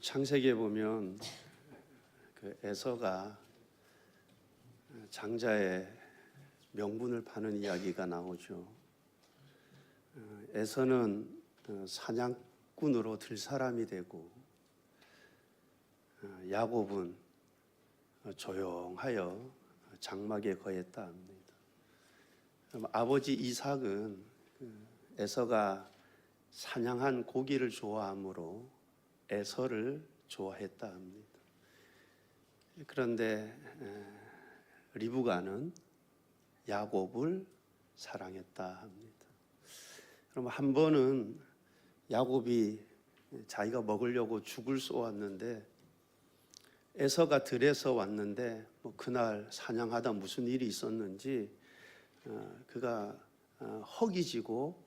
창세기에 보면 그 에서가 장자의 명분을 파는 이야기가 나오죠. 에서는 사냥꾼으로 들사람이 되고 야곱은 조용하여 장막에 거했다 합니다. 아버지 이삭은 에서가 사냥한 고기를 좋아하므로 에서를 좋아했다 합니다. 그런데 리브가는 야곱을 사랑했다 합니다. 그럼 한 번은 야곱이 자기가 먹으려고 죽을 쏘았는데 에서가 들에서 왔는데 그날 사냥하다 무슨 일이 있었는지 그가 허기지고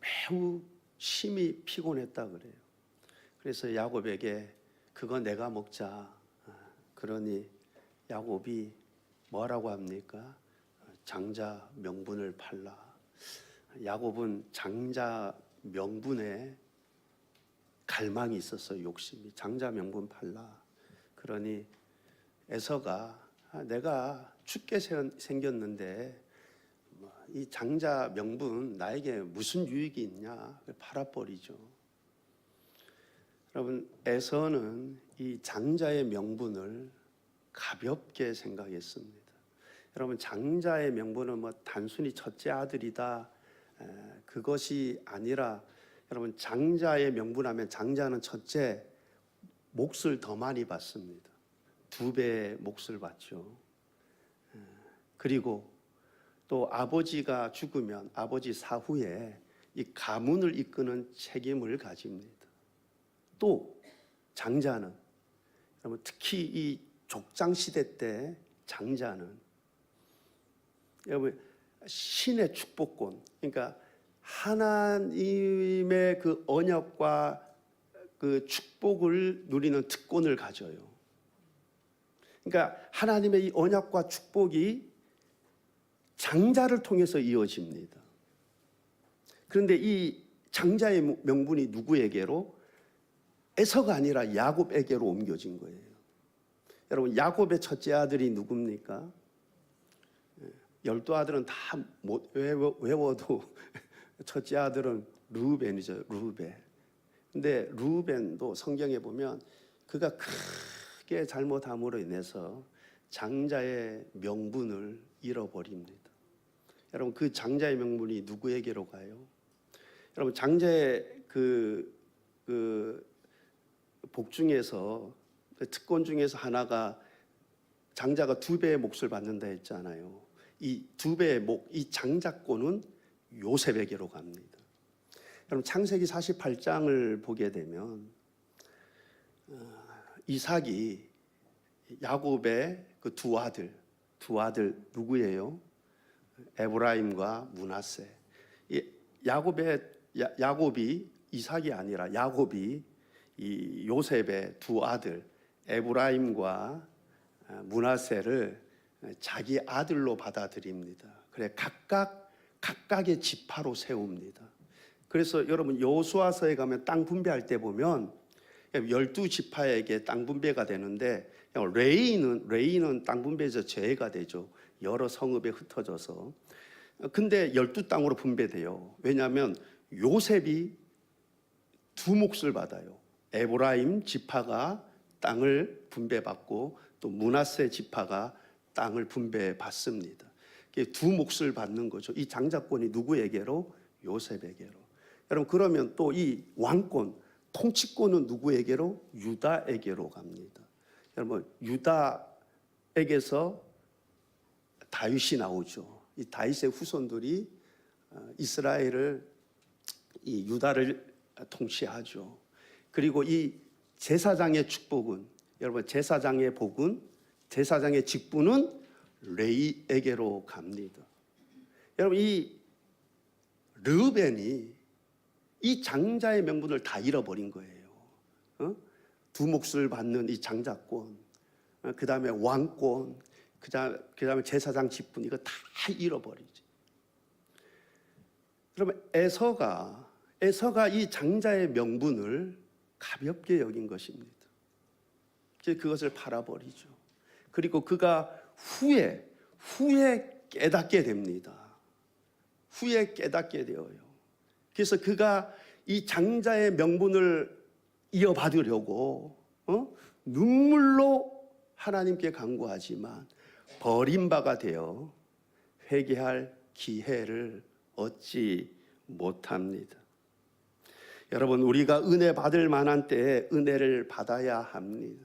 매우 심히 피곤했다 그래요. 그래서 야곱에게 그거 내가 먹자. 그러니 야곱이 뭐라고 합니까? 장자 명분을 팔라. 야곱은 장자 명분에 갈망이 있었어요. 욕심이. 장자 명분 팔라. 그러니 에서가 내가 죽게 생겼는데 이 장자 명분 나에게 무슨 유익이 있냐? 팔아버리죠. 여러분, 에서는 이 장자의 명분을 가볍게 생각했습니다. 여러분, 장자의 명분은 단순히 첫째 아들이다 그것이 아니라 여러분, 장자의 명분하면 장자는 첫째 몫을 더 많이 받습니다. 2배의 몫을 받죠. 그리고 또 아버지가 죽으면 아버지 사후에 이 가문을 이끄는 책임을 가집니다. 또 장자는 여러분 특히 이 족장 시대 때 장자는 여러분 신의 축복권, 그러니까 하나님의 그 언약과 그 축복을 누리는 특권을 가져요. 그러니까 하나님의 이 언약과 축복이 장자를 통해서 이어집니다. 그런데 이 장자의 명분이 누구에게로? 에서가 아니라 야곱에게로 옮겨진 거예요. 여러분, 야곱의 첫째 아들이 누굽니까? 12아들은 다 못 외워도 첫째 아들은 르우벤이죠. 르우벤. 근데 르우벤도 성경에 보면 그가 크게 잘못함으로 인해서 장자의 명분을 잃어버립니다. 여러분, 그 장자의 명분이 누구에게로 가요? 여러분, 장자의 복 중에서 특권 중에서 하나가 장자가 2배의 몫을 받는다 했잖아요. 이 2배의 몫, 이 장자권은 요셉에게로 갑니다. 여러분, 창세기 48장을 보게 되면 이삭이 야곱의 그 두 아들 누구예요? 에브라임과 므낫세. 야곱이 이삭이 아니라 야곱이 이 요셉의 두 아들 에브라임과 므낫세를 자기 아들로 받아들입니다. 그래 각각의 지파로 세웁니다. 그래서 여러분 여호수아서에 가면 땅 분배할 때 보면 12지파에게 땅 분배가 되는데 레위는 땅 분배에서 제외가 되죠. 여러 성읍에 흩어져서. 근데 12땅으로 분배돼요. 왜냐하면 요셉이 2 몫을 받아요. 에브라임 지파가 땅을 분배받고 또 므낫세 지파가 땅을 분배받습니다. 2 몫을 받는 거죠. 이 장자권이 누구에게로? 요셉에게로. 여러분, 그러면 또 이 왕권, 통치권은 누구에게로? 유다에게로 갑니다. 여러분, 유다에게서 다윗이 나오죠. 이 다윗의 후손들이 이스라엘을, 이 유다를 통치하죠. 그리고 이 제사장의 축복은, 여러분, 제사장의 복은, 제사장의 직분은 레위에게로 갑니다. 여러분, 이 르우벤이 이 장자의 명분을 다 잃어버린 거예요. 2 몫을 받는 이 장자권, 그 다음에 왕권, 그 다음에 제사장 직분, 이거 다 잃어버리지. 그러면 에서가 이 장자의 명분을 가볍게 여긴 것입니다. 그것을 팔아버리죠. 그리고 그가 후에 깨닫게 됩니다. 후에 깨닫게 되어요. 그래서 그가 이 장자의 명분을 이어받으려고 눈물로 하나님께 간구하지만 버림바가 되어 회개할 기회를 얻지 못합니다. 여러분, 우리가 은혜 받을 만한 때에 은혜를 받아야 합니다.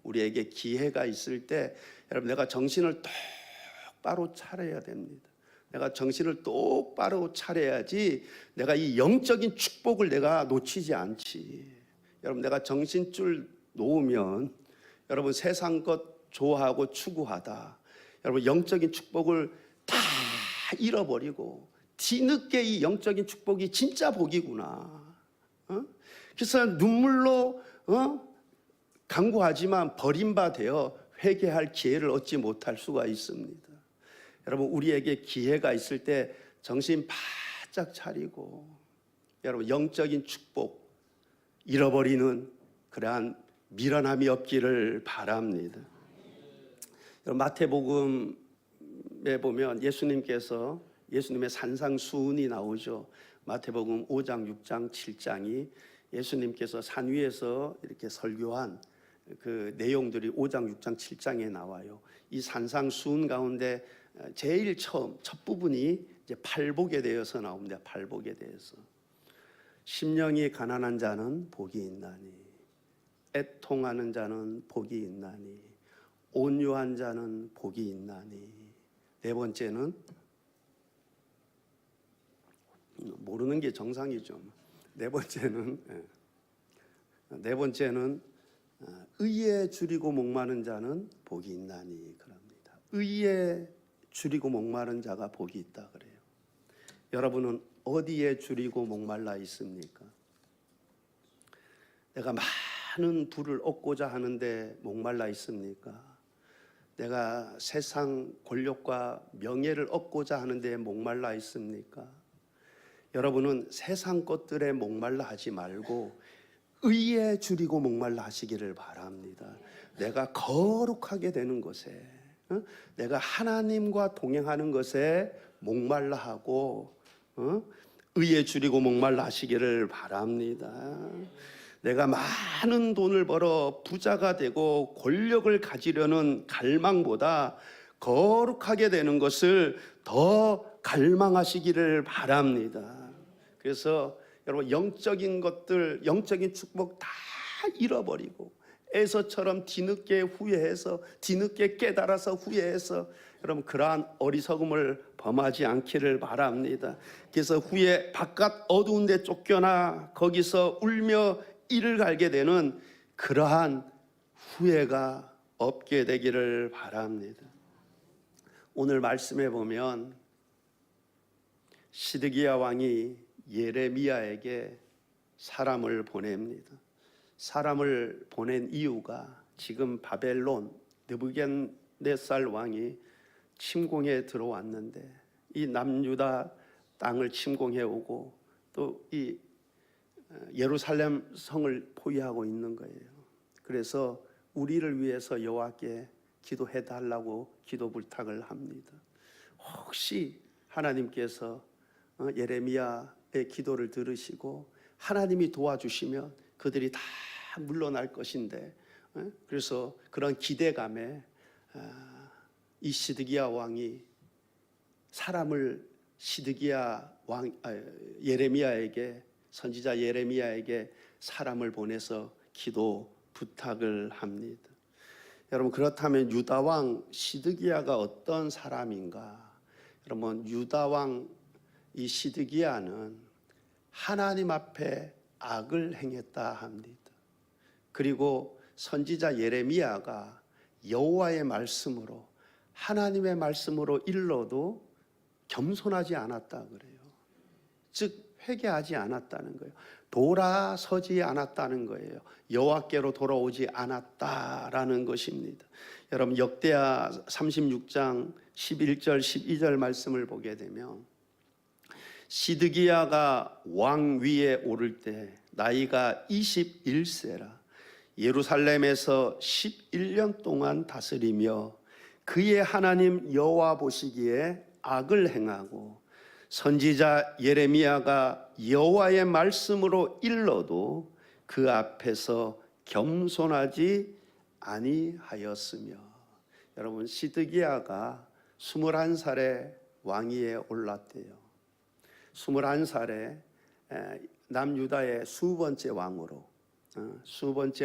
우리에게 기회가 있을 때 여러분, 내가 정신을 똑바로 차려야 됩니다. 내가 정신을 똑바로 차려야지 내가 이 영적인 축복을 내가 놓치지 않지. 여러분, 내가 정신줄 놓으면 여러분 세상 것 좋아하고 추구하다 여러분 영적인 축복을 다 잃어버리고 뒤늦게 이 영적인 축복이 진짜 복이구나. 그래서 눈물로 간구하지만 버림받아 회개할 기회를 얻지 못할 수가 있습니다. 여러분, 우리에게 기회가 있을 때 정신 바짝 차리고 여러분 영적인 축복 잃어버리는 그러한 미련함이 없기를 바랍니다. 여러분, 마태복음에 보면 예수님의 산상수훈이 나오죠. 마태복음 5장, 6장, 7장이 예수님께서 산 위에서 이렇게 설교한 그 내용들이 5장, 6장, 7장에 나와요. 이 산상수훈 가운데 제일 첫 부분이 이제 팔복에 대해서 나옵니다. 팔복에 대해서. 심령이 가난한 자는 복이 있나니, 애통하는 자는 복이 있나니, 온유한 자는 복이 있나니. 네 번째는 모르는 게 정상이죠. 네 번째는 의에 줄이고 목마른 자는 복이 있나니 그럽니다. 의에 줄이고 목마른 자가 복이 있다 그래요. 여러분은 어디에 줄이고 목말라 있습니까? 내가 많은 부를 얻고자 하는데 목말라 있습니까? 내가 세상 권력과 명예를 얻고자 하는데 목말라 있습니까? 여러분은 세상 것들에 목말라 하지 말고 의에 줄이고 목말라 하시기를 바랍니다. 내가 거룩하게 되는 것에, 내가 하나님과 동행하는 것에 목말라 하고 의에 줄이고 목말라 하시기를 바랍니다. 내가 많은 돈을 벌어 부자가 되고 권력을 가지려는 갈망보다 거룩하게 되는 것을 더 갈망하시기를 바랍니다. 그래서 여러분, 영적인 것들, 영적인 축복 다 잃어버리고 에서처럼 뒤늦게 후회해서, 뒤늦게 깨달아서 후회해서 여러분 그러한 어리석음을 범하지 않기를 바랍니다. 그래서 후에 바깥 어두운 데 쫓겨나 거기서 울며 이를 갈게 되는 그러한 후회가 없게 되기를 바랍니다. 오늘 말씀에 보면 시드기야 왕이 예레미야에게 사람을 보냅니다. 사람을 보낸 이유가 지금 바벨론 느부갓네살 왕이 침공해 들어왔는데 이 남유다 땅을 침공해 오고 또 이 예루살렘 성을 포위하고 있는 거예요. 그래서 우리를 위해서 여호와께 기도해 달라고 기도 부탁을 합니다. 혹시 하나님께서 예레미야의 기도를 들으시고 하나님이 도와주시면 그들이 다 물러날 것인데, 그래서 그런 기대감에 이 시드기야 왕이 사람을 예레미야에게, 선지자 예레미야에게 사람을 보내서 기도 부탁을 합니다. 여러분, 그렇다면 유다 왕 시드기야가 어떤 사람인가? 여러분, 유다 왕 이 시드기야는 하나님 앞에 악을 행했다 합니다. 그리고 선지자 예레미야가 여호와의 말씀으로, 하나님의 말씀으로 일러도 겸손하지 않았다 그래요. 즉 회개하지 않았다는 거예요. 돌아서지 않았다는 거예요. 여호와께로 돌아오지 않았다라는 것입니다. 여러분, 역대하 36장 11절 12절 말씀을 보게 되면 시드기야가 왕 위에 오를 때 나이가 21세라 예루살렘에서 11년 동안 다스리며 그의 하나님 여호와 보시기에 악을 행하고 선지자 예레미야가 여호와의 말씀으로 일러도 그 앞에서 겸손하지 아니하였으며. 여러분, 시드기야가 21살에 왕위에 올랐대요. 21살에 남유다의 수 번째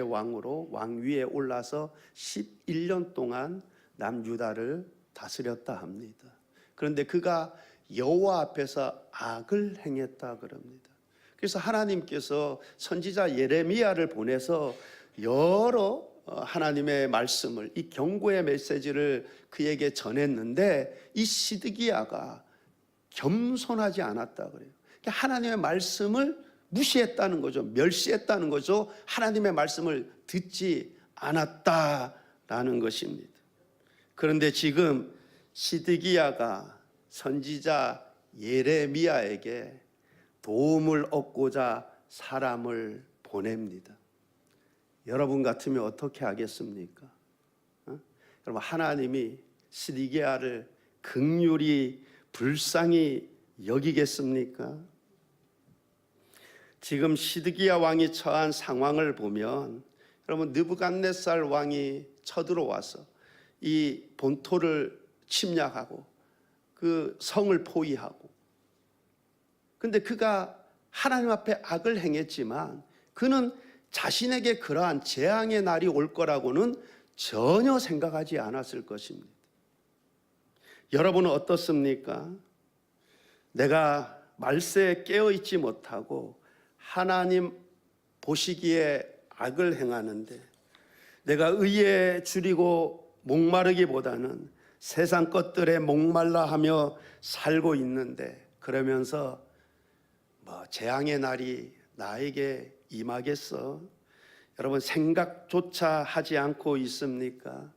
왕으로 왕위에 올라서 11년 동안 남유다를 다스렸다 합니다. 그런데 그가 여호와 앞에서 악을 행했다 그럽니다. 그래서 하나님께서 선지자 예레미야를 보내서 여러 하나님의 말씀을, 이 경고의 메시지를 그에게 전했는데 이 시드기야가 겸손하지 않았다 그래요. 하나님의 말씀을 무시했다는 거죠. 멸시했다는 거죠. 하나님의 말씀을 듣지 않았다라는 것입니다. 그런데 지금 시드기야가 선지자 예레미야에게 도움을 얻고자 사람을 보냅니다. 여러분 같으면 어떻게 하겠습니까? 여러분, 하나님이 시드기야를 긍휼히 불쌍히 여기겠습니까? 지금 시드기야 왕이 처한 상황을 보면 여러분, 느부갓네살 왕이 쳐들어와서 이 본토를 침략하고 그 성을 포위하고, 근데 그가 하나님 앞에 악을 행했지만 그는 자신에게 그러한 재앙의 날이 올 거라고는 전혀 생각하지 않았을 것입니다. 여러분은 어떻습니까? 내가 말세에 깨어있지 못하고 하나님 보시기에 악을 행하는데, 내가 의에 줄이고 목마르기보다는 세상 것들에 목말라 하며 살고 있는데, 그러면서 재앙의 날이 나에게 임하겠어? 여러분, 생각조차 하지 않고 있습니까?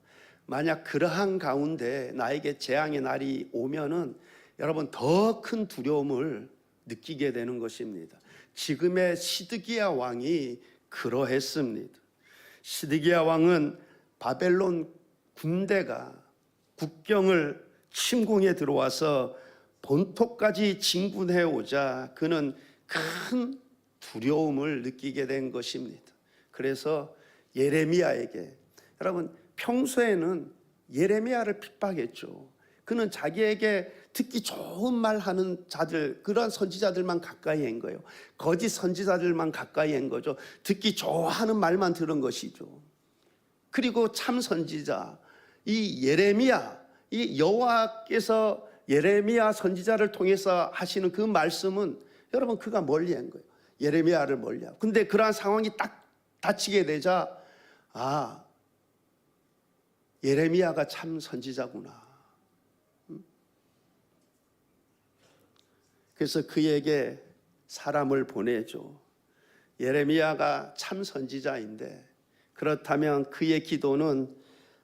만약 그러한 가운데 나에게 재앙의 날이 오면은 여러분, 더 큰 두려움을 느끼게 되는 것입니다. 지금의 시드기야 왕이 그러했습니다. 시드기야 왕은 바벨론 군대가 국경을 침공해 들어와서 본토까지 진군해 오자 그는 큰 두려움을 느끼게 된 것입니다. 그래서 예레미야에게, 여러분, 평소에는 예레미야를 핍박했죠. 그는 자기에게 듣기 좋은 말 하는 자들, 그런 선지자들만 가까이 한 거예요. 거짓 선지자들만 가까이 한 거죠. 듣기 좋아하는 말만 들은 것이죠. 그리고 참 선지자, 이 예레미야, 이 여호와께서 예레미야 선지자를 통해서 하시는 그 말씀은 여러분, 그가 멀리한 거예요. 예레미야를 멀리하고. 근데 그러한 상황이 딱 닥치게 되자, 아, 예레미야가 참 선지자구나. 그래서 그에게 사람을 보내죠. 예레미야가 참 선지자인데, 그렇다면 그의 기도는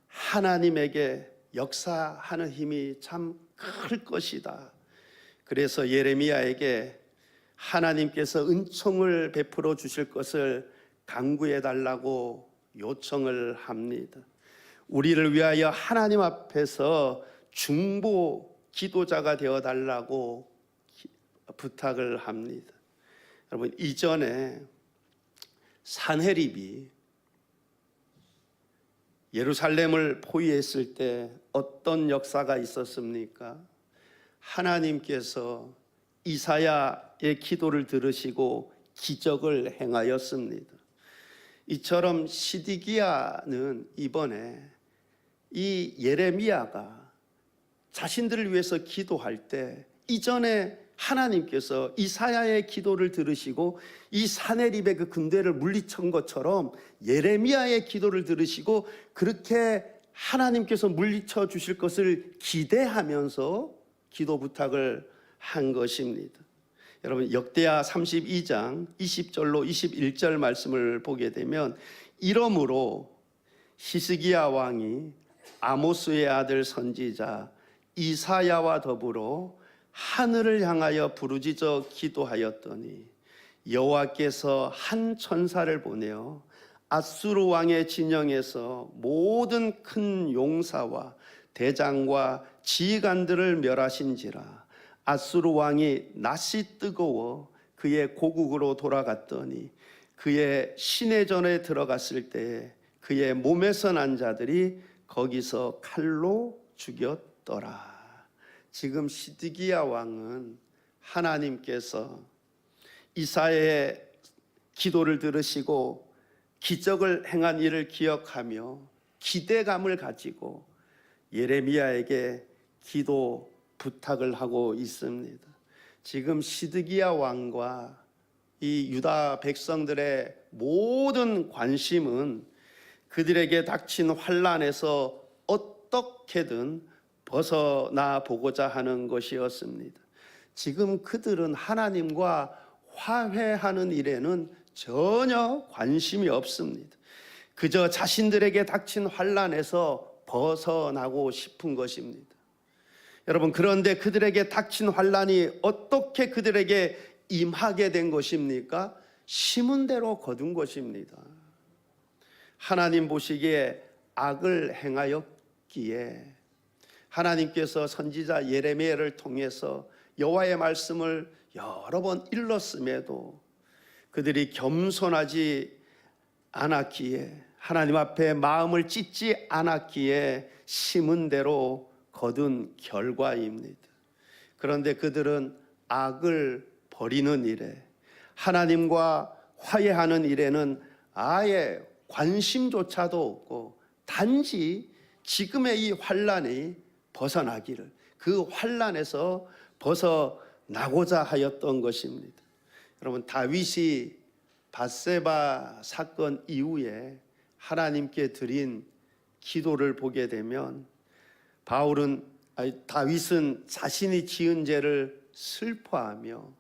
하나님에게 역사하는 힘이 참 클 것이다. 그래서 예레미야에게 하나님께서 은총을 베풀어 주실 것을 간구해 달라고 요청을 합니다. 우리를 위하여 하나님 앞에서 중보 기도자가 되어 달라고 부탁을 합니다. 여러분, 이전에 산헤립이 예루살렘을 포위했을 때 어떤 역사가 있었습니까? 하나님께서 이사야의 기도를 들으시고 기적을 행하였습니다. 이처럼 시드기야는 이번에 이 예레미야가 자신들을 위해서 기도할 때 이전에 하나님께서 이사야의 기도를 들으시고 이 산헤립의 그 군대를 물리친 것처럼 예레미야의 기도를 들으시고 그렇게 하나님께서 물리쳐 주실 것을 기대하면서 기도 부탁을 한 것입니다. 여러분, 역대하 32장 20절로 21절 말씀을 보게 되면, 이러므로 히스기야 왕이 아모스의 아들 선지자 이사야와 더불어 하늘을 향하여 부르짖어 기도하였더니 여호와께서 한 천사를 보내어 아수르 왕의 진영에서 모든 큰 용사와 대장과 지휘관들을 멸하신지라. 아수르 왕이 낯이 뜨거워 그의 고국으로 돌아갔더니 그의 시내전에 들어갔을 때에 그의 몸에서 난 자들이 거기서 칼로 죽였더라. 지금 시드기야 왕은 하나님께서 이사야의 기도를 들으시고 기적을 행한 일을 기억하며 기대감을 가지고 예레미야에게 기도 부탁을 하고 있습니다. 지금 시드기야 왕과 이 유다 백성들의 모든 관심은 그들에게 닥친 환난에서 어떻게든 벗어나 보고자 하는 것이었습니다. 지금 그들은 하나님과 화해하는 일에는 전혀 관심이 없습니다. 그저 자신들에게 닥친 환난에서 벗어나고 싶은 것입니다. 여러분, 그런데 그들에게 닥친 환난이 어떻게 그들에게 임하게 된 것입니까? 심은 대로 거둔 것입니다. 하나님 보시기에 악을 행하였기에 하나님께서 선지자 예레미야를 통해서 여호와의 말씀을 여러 번 일렀음에도 그들이 겸손하지 않았기에, 하나님 앞에 마음을 찢지 않았기에 심은 대로 거둔 결과입니다. 그런데 그들은 악을 버리는 일에, 하나님과 화해하는 일에는 아예 관심조차도 없고 단지 지금의 이 환난이 벗어나기를, 그 환난에서 벗어나고자 하였던 것입니다. 여러분, 다윗이 밧세바 사건 이후에 하나님께 드린 기도를 보게 되면 다윗은 자신이 지은 죄를 슬퍼하며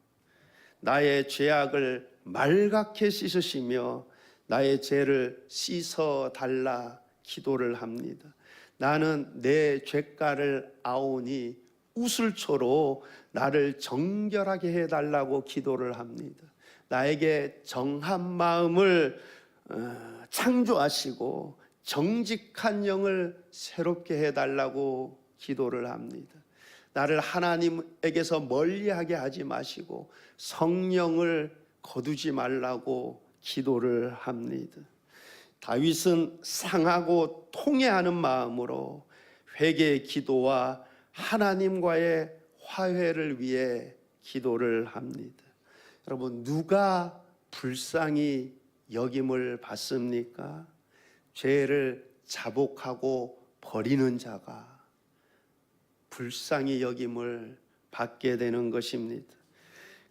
나의 죄악을 말갛게 씻으시며 나의 죄를 씻어달라 기도를 합니다. 나는 내 죄가를 아오니 우슬초로 나를 정결하게 해달라고 기도를 합니다. 나에게 정한 마음을 창조하시고 정직한 영을 새롭게 해달라고 기도를 합니다. 나를 하나님에게서 멀리하게 하지 마시고 성령을 거두지 말라고 기도를 합니다. 다윗은 상하고 통회하는 마음으로 회개의 기도와 하나님과의 화해를 위해 기도를 합니다. 여러분, 누가 불쌍히 여김을 받습니까? 죄를 자복하고 버리는 자가 불쌍히 여김을 받게 되는 것입니다.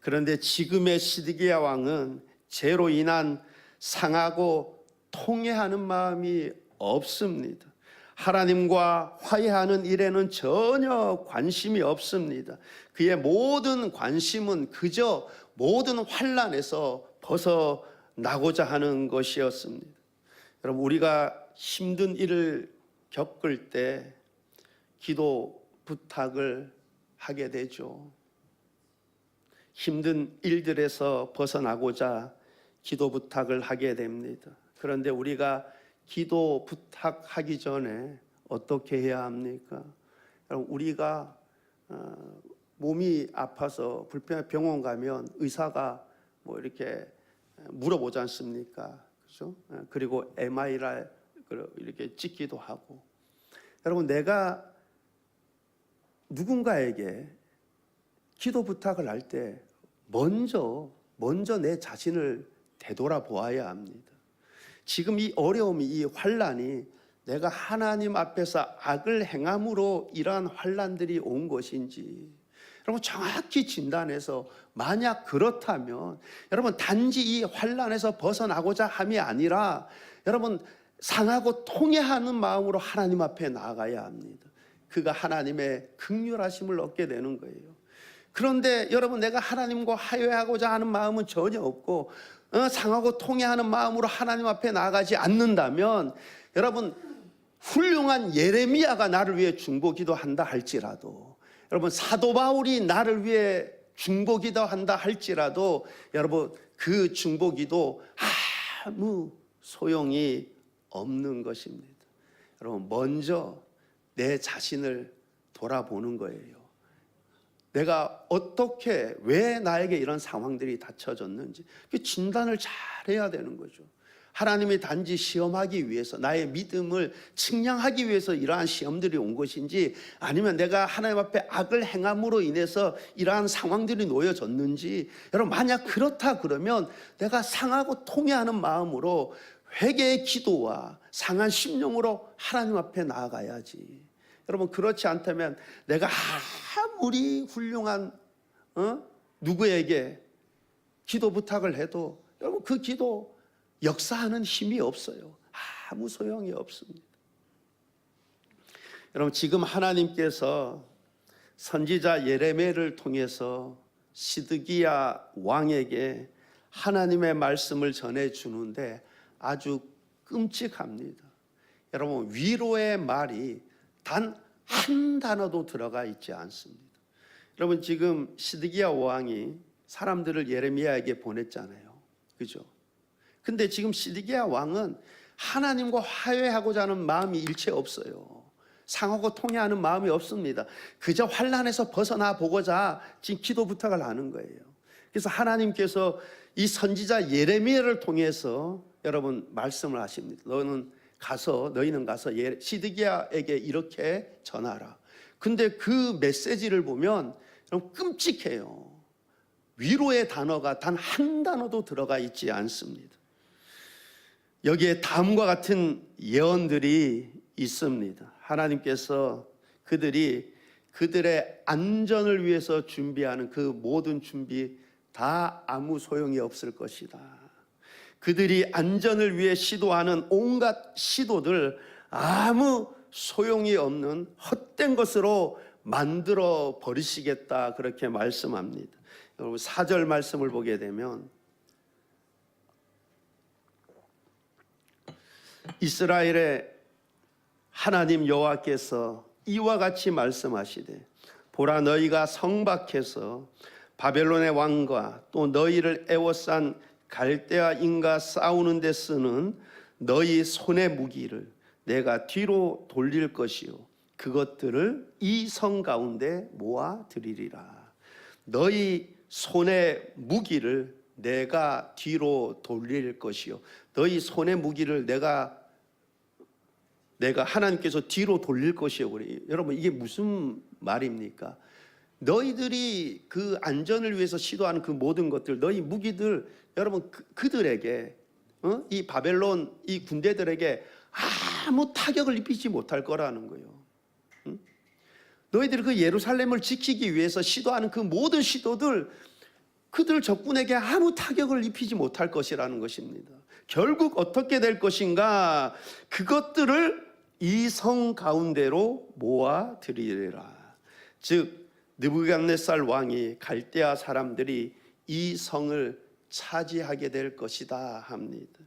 그런데 지금의 시드기야 왕은 죄로 인한 상하고 통회하는 마음이 없습니다. 하나님과 화해하는 일에는 전혀 관심이 없습니다. 그의 모든 관심은 그저 모든 환난에서 벗어나고자 하는 것이었습니다. 여러분, 우리가 힘든 일을 겪을 때 기도 부탁을 하게 되죠. 힘든 일들에서 벗어나고자 기도 부탁을 하게 됩니다. 그런데 우리가 기도 부탁하기 전에 어떻게 해야 합니까? 여러분, 우리가 몸이 아파서 불편해 병원 가면 의사가 뭐 이렇게 물어보지 않습니까? 그렇죠? 그리고 MRI 이렇게 찍기도 하고. 여러분, 내가 누군가에게 기도 부탁을 할 때 먼저 내 자신을 되돌아보아야 합니다. 지금 이 어려움이, 이 환난이 내가 하나님 앞에서 악을 행함으로 이러한 환난들이 온 것인지 여러분 정확히 진단해서, 만약 그렇다면 여러분 단지 이 환난에서 벗어나고자 함이 아니라 여러분 상하고 통회하는 마음으로 하나님 앞에 나아가야 합니다. 그가 하나님의 긍휼하심을 얻게 되는 거예요. 그런데 여러분, 내가 하나님과 화해하고자 하는 마음은 전혀 없고 상하고 통회하는 마음으로 하나님 앞에 나아가지 않는다면, 여러분 훌륭한 예레미야가 나를 위해 중보기도 한다 할지라도, 여러분 사도 바울이 나를 위해 중보기도 한다 할지라도, 여러분 그 중보기도 아무 소용이 없는 것입니다. 여러분, 먼저 내 자신을 돌아보는 거예요. 내가 어떻게, 왜 나에게 이런 상황들이 닥쳐졌는지 그 진단을 잘 해야 되는 거죠. 하나님이 단지 시험하기 위해서, 나의 믿음을 측량하기 위해서 이러한 시험들이 온 것인지, 아니면 내가 하나님 앞에 악을 행함으로 인해서 이러한 상황들이 놓여졌는지. 여러분, 만약 그렇다 그러면 내가 상하고 통회하는 마음으로 회개의 기도와 상한 심령으로 하나님 앞에 나아가야지. 여러분, 그렇지 않다면 내가 아무리 훌륭한 누구에게 기도 부탁을 해도 여러분, 그 기도 역사하는 힘이 없어요. 아무 소용이 없습니다. 여러분, 지금 하나님께서 선지자 예레미야를 통해서 시드기야 왕에게 하나님의 말씀을 전해주는데 아주 끔찍합니다. 여러분, 위로의 말이 단 한 단어도 들어가 있지 않습니다. 여러분, 지금 시드기야 왕이 사람들을 예레미야에게 보냈잖아요. 그죠? 근데 지금 시드기야 왕은 하나님과 화해하고자 하는 마음이 일체 없어요. 상하고 통회하는 마음이 없습니다. 그저 환난에서 벗어나 보고자 지금 기도 부탁을 하는 거예요. 그래서 하나님께서 이 선지자 예레미야를 통해서 여러분 말씀을 하십니다. 너희는 가서 시드기야에게 이렇게 전하라. 근데 그 메시지를 보면 여러분 끔찍해요. 위로의 단어가 단 한 단어도 들어가 있지 않습니다. 여기에 다음과 같은 예언들이 있습니다. 하나님께서 그들의 안전을 위해서 준비하는 그 모든 준비 다 아무 소용이 없을 것이다. 그들이 안전을 위해 시도하는 온갖 시도들 아무 소용이 없는 헛된 것으로 만들어 버리시겠다, 그렇게 말씀합니다. 여러분, 4절 말씀을 보게 되면 이스라엘의 하나님 여호와께서 이와 같이 말씀하시되, 보라, 너희가 성박해서 바벨론의 왕과 또 너희를 애워싼 갈대아인과 싸우는 데 쓰는 너희 손의 무기를 내가 뒤로 돌릴 것이요 그것들을 이 성 가운데 모아 드리리라. 너희 손의 무기를 내가 뒤로 돌릴 것이요. 너희 손의 무기를 내가 하나님께서 뒤로 돌릴 것이요. 그래요. 여러분, 이게 무슨 말입니까? 너희들이 그 안전을 위해서 시도하는 그 모든 것들, 너희 무기들, 여러분 그들에게 이 바벨론 이 군대들에게 아무 타격을 입히지 못할 거라는 거예요. 너희들이 그 예루살렘을 지키기 위해서 시도하는 그 모든 시도들, 그들 적군에게 아무 타격을 입히지 못할 것이라는 것입니다. 결국 어떻게 될 것인가? 그것들을 이 성 가운데로 모아 드리리라. 즉 느부갓네살 왕이 갈대아 사람들이 이 성을 차지하게 될 것이다 합니다.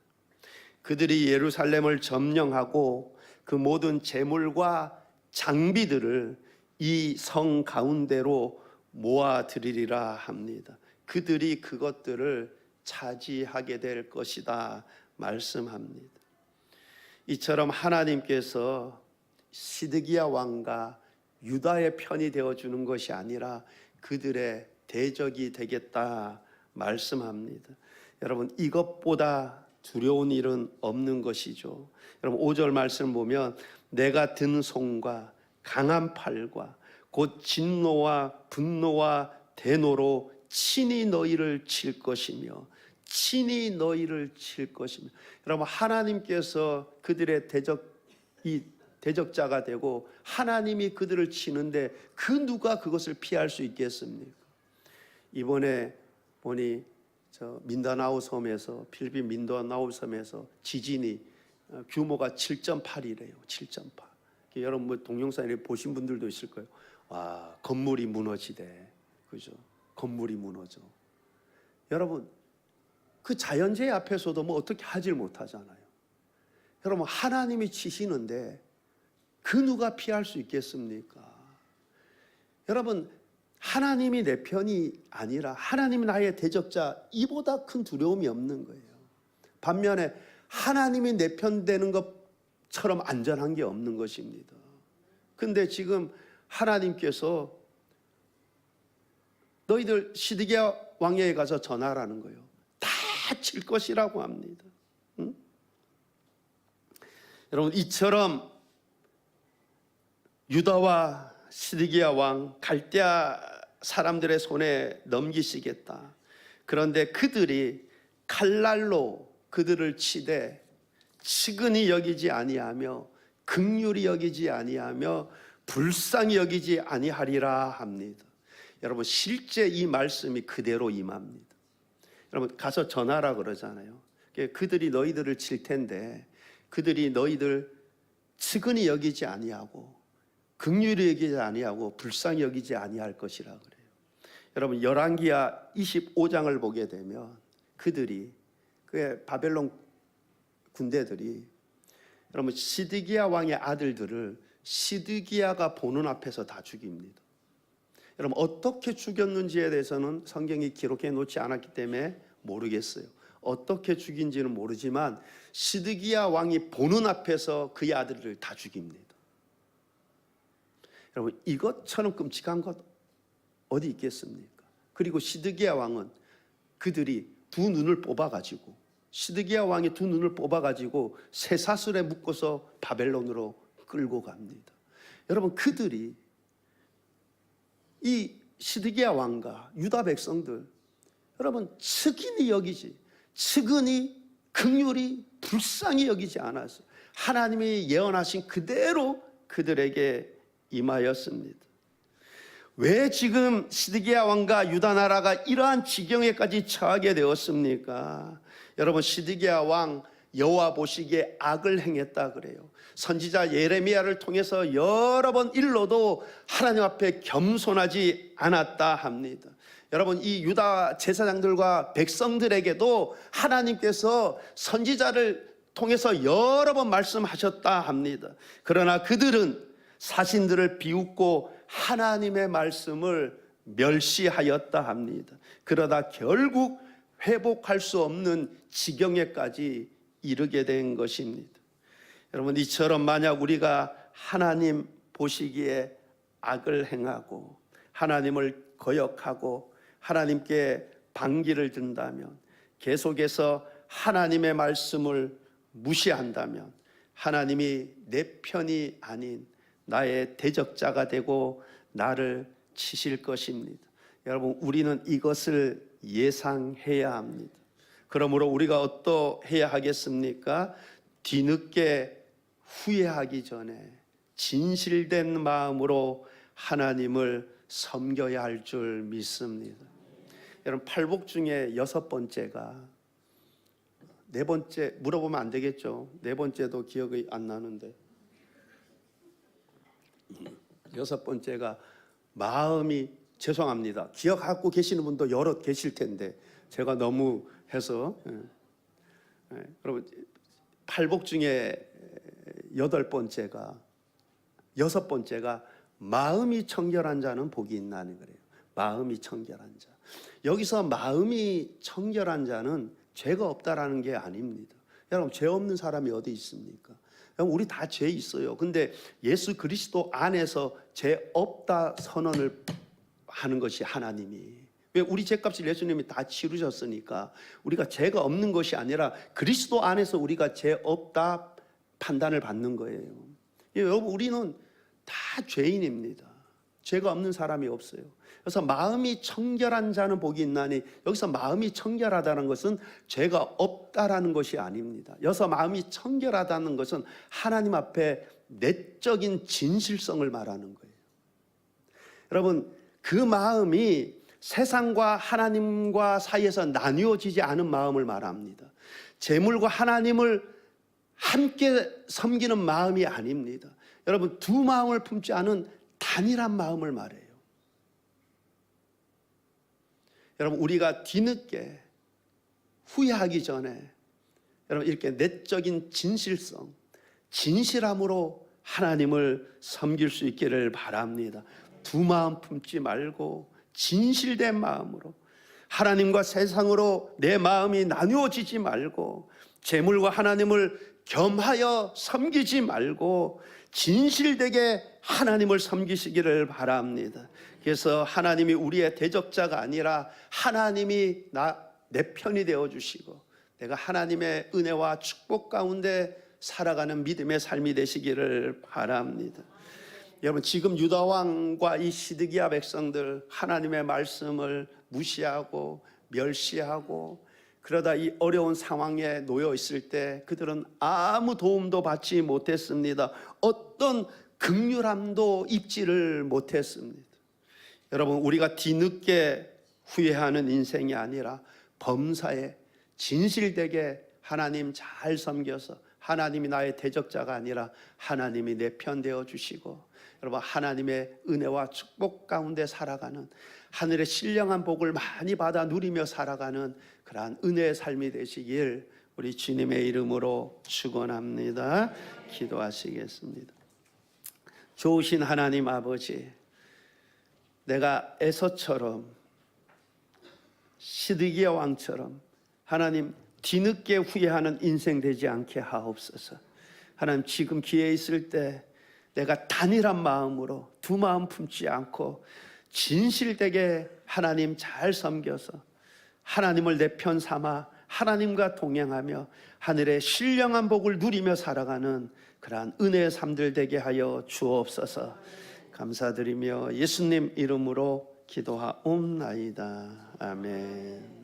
그들이 예루살렘을 점령하고 그 모든 재물과 장비들을 이 성 가운데로 모아 드리리라 합니다. 그들이 그것들을 차지하게 될 것이다 말씀합니다. 이처럼 하나님께서 시드기야 왕과 유다의 편이 되어주는 것이 아니라 그들의 대적이 되겠다 말씀합니다. 여러분, 이것보다 두려운 일은 없는 것이죠. 여러분, 5절 말씀 보면 내가 든 손과 강한 팔과 곧 진노와 분노와 대노로 친히 너희를 칠 것이며 친히 너희를 칠 것이며. 여러분, 하나님께서 그들의 대적자가 되고 하나님이 그들을 치는데 그 누가 그것을 피할 수 있겠습니까? 이번에 보니 민다나오 섬에서, 필리핀 민다나오 섬에서 지진이 규모가 7.8이래요. 7.8. 여러분 뭐 동영상에 보신 분들도 있을 거예요. 와, 건물이 무너지대. 그죠? 건물이 무너져. 여러분, 그 자연재해 앞에서도 뭐 어떻게 하질 못하잖아요. 여러분, 하나님이 치시는데 그 누가 피할 수 있겠습니까? 여러분, 하나님이 내 편이 아니라 하나님이 나의 대적자, 이보다 큰 두려움이 없는 거예요. 반면에 하나님이 내 편 되는 것처럼 안전한 게 없는 것입니다. 근데 지금 하나님께서 너희들 시드기야 왕에게 가서 전하라는 거예요. 다 칠 것이라고 합니다. 응? 여러분, 이처럼 유다와 시드기야 왕 갈대아 사람들의 손에 넘기시겠다. 그런데 그들이 칼날로 그들을 치되 측은히 여기지 아니하며 긍휼히 여기지 아니하며 불쌍히 여기지 아니하리라 합니다. 여러분, 실제 이 말씀이 그대로 임합니다. 여러분, 가서 전하라 그러잖아요. 그들이 너희들을 칠 텐데 그들이 너희들 측은히 여기지 아니하고 긍휼히 여기지 아니하고 불쌍히 여기지 아니할 것이라 그래요. 여러분, 열왕기하 25장을 보게 되면 그들이 그 바벨론 군대들이 여러분 시드기야 왕의 아들들을 시드기야가 보는 앞에서 다 죽입니다. 여러분, 어떻게 죽였는지에 대해서는 성경이 기록해 놓지 않았기 때문에 모르겠어요. 어떻게 죽인지는 모르지만 시드기야 왕이 보는 앞에서 그의 아들을 다 죽입니다. 여러분, 이것처럼 끔찍한 것 어디 있겠습니까? 그리고 시드기야 왕은 그들이 두 눈을 뽑아가지고 시드기야 왕이 두 눈을 뽑아가지고 쇠사슬에 묶어서 바벨론으로 끌고 갑니다. 여러분, 그들이 이 시드기야 왕과 유다 백성들, 여러분, 측은히 여기지, 측은히 긍휼히 불쌍히 여기지 않았어요. 하나님이 예언하신 그대로 그들에게 임하였습니다. 왜 지금 시드기야 왕과 유다 나라가 이러한 지경에까지 처하게 되었습니까? 여러분, 시드기야 왕 여호와 보시기에 악을 행했다 그래요. 선지자 예레미야를 통해서 여러 번 일러도 하나님 앞에 겸손하지 않았다 합니다. 여러분, 이 유다 제사장들과 백성들에게도 하나님께서 선지자를 통해서 여러 번 말씀하셨다 합니다. 그러나 그들은 사신들을 비웃고 하나님의 말씀을 멸시하였다 합니다. 그러다 결국 회복할 수 없는 지경에까지 이르게 된 것입니다. 여러분, 이처럼 만약 우리가 하나님 보시기에 악을 행하고 하나님을 거역하고 하나님께 반기를 든다면, 계속해서 하나님의 말씀을 무시한다면 하나님이 내 편이 아닌 나의 대적자가 되고 나를 치실 것입니다. 여러분, 우리는 이것을 예상해야 합니다. 그러므로 우리가 어떠해야 하겠습니까? 뒤늦게 후회하기 전에 진실된 마음으로 하나님을 섬겨야 할 줄 믿습니다. 여러분, 팔복 중에 6번째가, 4번째 물어보면 안 되겠죠. 4번째도 기억이 안 나는데, 6번째가 마음이, 죄송합니다. 기억하고 계시는 분도 여럿 계실 텐데 제가 너무 해서, 여러분, 팔복 중에 8번째가, 6번째가 마음이 청결한 자는 복이 있나니 그래요. 마음이 청결한 자. 여기서 마음이 청결한 자는 죄가 없다라는 게 아닙니다. 여러분, 죄 없는 사람이 어디 있습니까? 여러분, 우리 다 죄 있어요. 근데 예수 그리스도 안에서 죄 없다 선언을 하는 것이 하나님이. 왜? 우리 죄값을 예수님이 다 치르셨으니까 우리가 죄가 없는 것이 아니라 그리스도 안에서 우리가 죄 없다 판단을 받는 거예요. 여러분, 우리는 다 죄인입니다. 죄가 없는 사람이 없어요. 그래서 마음이 청결한 자는 복이 있나니, 여기서 마음이 청결하다는 것은 죄가 없다라는 것이 아닙니다. 여기서 마음이 청결하다는 것은 하나님 앞에 내적인 진실성을 말하는 거예요. 여러분, 그 마음이 세상과 하나님과 사이에서 나뉘어지지 않은 마음을 말합니다. 재물과 하나님을 함께 섬기는 마음이 아닙니다. 여러분, 두 마음을 품지 않은 단일한 마음을 말해요. 여러분, 우리가 뒤늦게 후회하기 전에 여러분, 이렇게 내적인 진실성, 진실함으로 하나님을 섬길 수 있기를 바랍니다. 두 마음 품지 말고 진실된 마음으로 하나님과 세상으로 내 마음이 나누어지지 말고 재물과 하나님을 겸하여 섬기지 말고 진실되게 하나님을 섬기시기를 바랍니다. 그래서 하나님이 우리의 대적자가 아니라 하나님이 내 편이 되어주시고 내가 하나님의 은혜와 축복 가운데 살아가는 믿음의 삶이 되시기를 바랍니다. 여러분, 지금 유다왕과 이 시드기야 백성들 하나님의 말씀을 무시하고 멸시하고 그러다 이 어려운 상황에 놓여 있을 때 그들은 아무 도움도 받지 못했습니다. 어떤 긍휼함도 입지를 못했습니다. 여러분, 우리가 뒤늦게 후회하는 인생이 아니라 범사에 진실되게 하나님 잘 섬겨서 하나님이 나의 대적자가 아니라 하나님이 내 편 되어 주시고 여러분, 하나님의 은혜와 축복 가운데 살아가는 하늘의 신령한 복을 많이 받아 누리며 살아가는 그러한 은혜의 삶이 되시길 우리 주님의 이름으로 축원합니다. 기도하시겠습니다. 좋으신 하나님 아버지, 내가 에서처럼 시드기야 왕처럼 하나님 뒤늦게 후회하는 인생 되지 않게 하옵소서. 하나님, 지금 기회 있을 때 내가 단일한 마음으로 두 마음 품지 않고 진실되게 하나님 잘 섬겨서 하나님을 내 편 삼아 하나님과 동행하며 하늘의 신령한 복을 누리며 살아가는 그러한 은혜의 삶들 되게 하여 주옵소서. 감사드리며 예수님 이름으로 기도하옵나이다. 아멘.